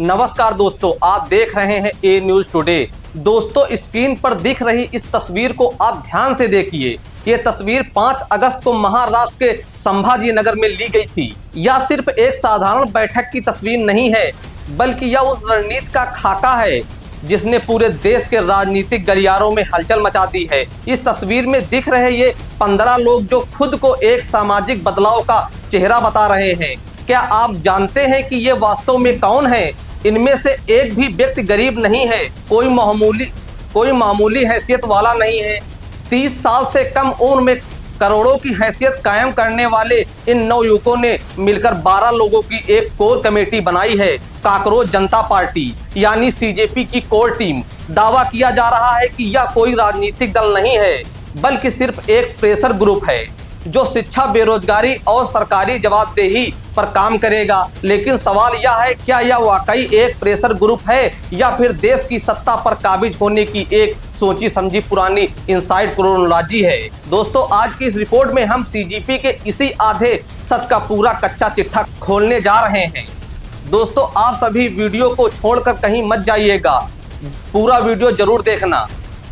नमस्कार दोस्तों, आप देख रहे हैं ए न्यूज टुडे। दोस्तों, स्क्रीन पर दिख रही इस तस्वीर को आप ध्यान से देखिए। ये तस्वीर 5 अगस्त को महाराष्ट्र के संभाजी नगर में ली गई थी। यह सिर्फ एक साधारण बैठक की तस्वीर नहीं है, बल्कि यह उस रणनीति का खाका है जिसने पूरे देश के राजनीतिक गलियारों में हलचल मचा दी है। इस तस्वीर में दिख रहे ये 15 लोग जो खुद को एक सामाजिक बदलाव का चेहरा बता रहे हैं। क्या आप जानते हैं कि ये वास्तव में कौन है? इनमें से एक भी व्यक्ति गरीब नहीं है, कोई मामूली हैसियत वाला नहीं है। 30 साल से कम उम्र में करोड़ों की हैसियत कायम करने वाले इन नवयुवकों ने मिलकर 12 लोगों की एक कोर कमेटी बनाई है, काकरोच जनता पार्टी यानी सीजेपी की कोर टीम। दावा किया जा रहा है कि यह कोई राजनीतिक दल नहीं है, बल्कि सिर्फ एक प्रेशर ग्रुप है जो शिक्षा, बेरोजगारी और सरकारी जवाबदेही पर काम करेगा। लेकिन सवाल यह है, क्या यह वाकई एक प्रेशर ग्रुप है या फिर देश की सत्ता पर काबिज होने की एक सोची समझी पुरानी इनसाइड क्रोनोलॉजी है? दोस्तों, आज की इस रिपोर्ट में हम सीजेपी के इसी आधे सच का पूरा कच्चा चिट्ठा खोलने जा रहे हैं। दोस्तों, आप सभी वीडियो को छोड़कर कहीं मत जाइएगा, पूरा वीडियो जरूर देखना।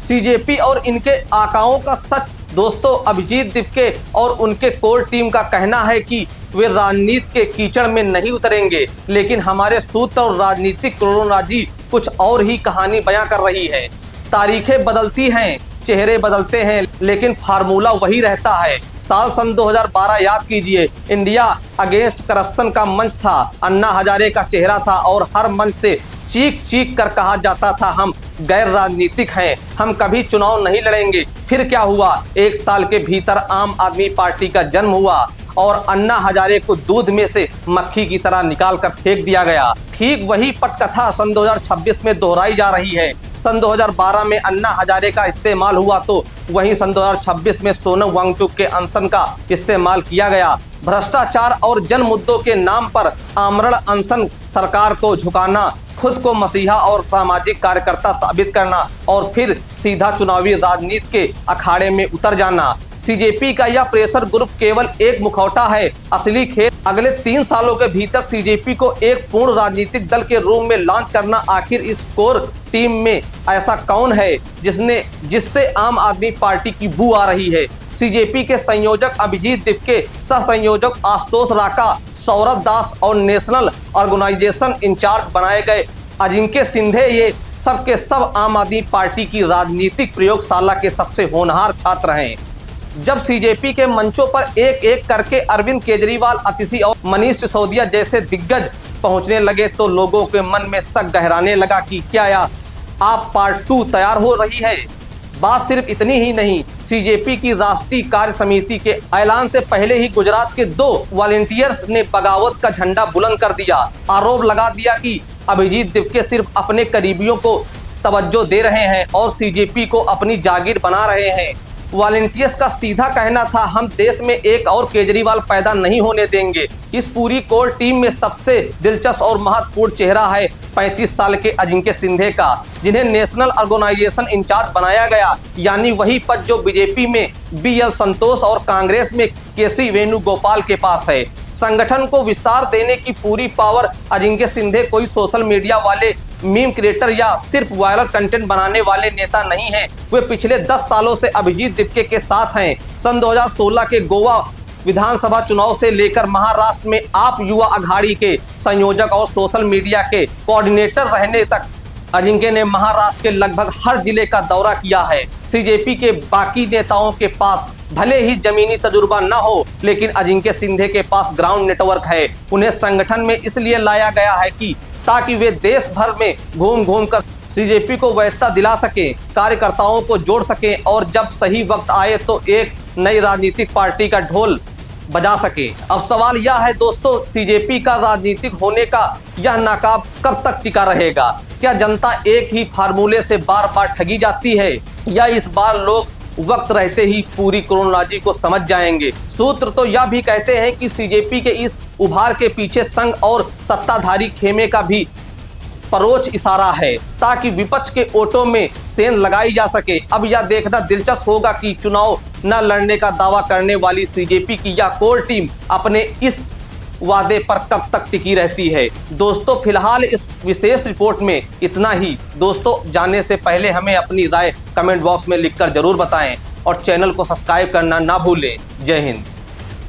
सीजेपी और इनके आकाओं का सच। दोस्तों, अभिजीत दिपके और उनके कोर टीम का कहना है कि वे राजनीति के कीचड़ में नहीं उतरेंगे, लेकिन हमारे सूत्र और राजनीतिक क्रोनोलॉजी कुछ और ही कहानी बयां कर रही है। तारीखें बदलती हैं, चेहरे बदलते हैं, लेकिन फार्मूला वही रहता है। साल सन 2012 याद कीजिए, इंडिया अगेंस्ट करप्शन का मंच था। अन्ना हजारे का चेहरा था और हर मंच से चीख चीख कर कहा जाता था, हम गैर राजनीतिक हैं, हम कभी चुनाव नहीं लड़ेंगे। फिर क्या हुआ? 1 साल के भीतर आम आदमी पार्टी का जन्म हुआ और अन्ना हजारे को दूध में से मक्खी की तरह निकाल कर फेंक दिया गया। ठीक वही पटकथा सन 2026 में दोहराई जा रही है। सन 2012 में अन्ना हजारे का इस्तेमाल हुआ तो वहीं सन 2026 में सोनम वांगचुक के अनशन का इस्तेमाल किया गया। भ्रष्टाचार और जन मुद्दों के नाम पर आमरण अनशन, सरकार को झुकाना, खुद को मसीहा और सामाजिक कार्यकर्ता साबित करना और फिर सीधा चुनावी राजनीति के अखाड़े में उतर जाना। सीजेपी का यह प्रेशर ग्रुप केवल एक मुखौटा है। असली खेल अगले 3 सालों के भीतर सीजेपी को एक पूर्ण राजनीतिक दल के रूप में लॉन्च करना। आखिर इस कोर टीम में ऐसा कौन है जिससे आम आदमी पार्टी की बू आ रही है? सीजेपी के संयोजक अभिजीत दिपके, सह संयोजक आशुतोष राका, सौरभ दास और नेशनल ऑर्गेनाइजेशन इंचार्ज बनाए गए अजिंक्य सिंधे, ये सब के सब आम आदमी पार्टी की राजनीतिक प्रयोगशाला के सबसे होनहार छात्र हैं। जब सीजेपी के मंचों पर एक एक करके अरविंद केजरीवाल, अतिशी और मनीष सिसोदिया जैसे दिग्गज पहुंचने लगे तो लोगों के मन में शक गहराने लगा कि क्या आप पार्ट 2 तैयार हो रही है? बात सिर्फ इतनी ही नहीं, सीजेपी की राष्ट्रीय कार्य समिति के ऐलान से पहले ही गुजरात के 2 वॉलंटियर्स ने बगावत का झंडा बुलंद कर दिया। आरोप लगा दिया कि अभिजीत दिपके सिर्फ अपने करीबियों को तवज्जो दे रहे हैं और सीजेपी को अपनी जागीर बना रहे हैं। वॉलंटियर्स का सीधा कहना था, हम देश में एक और केजरीवाल पैदा नहीं होने देंगे। इस पूरी कोर टीम में सबसे दिलचस्प और महत्वपूर्ण चेहरा है 35 साल के अजिंक्य सिंधे का, जिन्हें नेशनल ऑर्गेनाइजेशन इंचार्ज बनाया गया, यानी वही पद जो बीजेपी में बीएल संतोष और कांग्रेस में केसी वेणुगोपाल के पास है। संगठन को विस्तार देने की पूरी पावर अजिंक्य सिंधे कोई सोशल मीडिया वाले मीम क्रिएटर या सिर्फ वायरल कंटेंट बनाने वाले नेता नहीं हैं। वे पिछले 10 सालों से अभिजीत दिपके के साथ हैं। सन 2016 के गोवा विधानसभा चुनाव से लेकर महाराष्ट्र में आप युवा अघाड़ी के संयोजक और सोशल मीडिया के कोऑर्डिनेटर रहने तक अजिंक्य ने महाराष्ट्र के लगभग हर जिले का दौरा किया है। सीजेपी के बाकी नेताओं के पास भले ही जमीनी तजुर्बा न हो, लेकिन अजिंक्य सिंधे के पास ग्राउंड नेटवर्क है। उन्हें संगठन में इसलिए लाया गया है कि ताकि वे देश भर में घूम घूम कर सीजेपी को वैधता दिला सके, कार्यकर्ताओं को जोड़ सके और जब सही वक्त आए तो एक नई राजनीतिक पार्टी का ढोल बजा सके। अब सवाल यह है दोस्तों, सीजेपी का राजनीतिक होने का यह नकाब कब तक टिका रहेगा? क्या जनता एक ही फार्मूले से बार बार ठगी जाती है या इस बार लोग वक्त रहते ही पूरी क्रोनोलॉजी को समझ जाएंगे? सूत्र तो यह भी कहते हैं कि सीजेपी के इस उभार के पीछे संघ और सत्ताधारी खेमे का भी परोक्ष इशारा है, ताकि विपक्ष के वोटों में सेंध लगाई जा सके। अब यह देखना दिलचस्प होगा कि चुनाव न लड़ने का दावा करने वाली सीजेपी की यह कोर टीम अपने इस वादे पर कब तक टिकी रहती है। दोस्तों फिलहाल इस विशेष रिपोर्ट में इतना ही। दोस्तों जानने से पहले हमें अपनी राय कमेंट बॉक्स में लिखकर जरूर बताएं और चैनल को सब्सक्राइब करना ना भूलें। जय हिंद।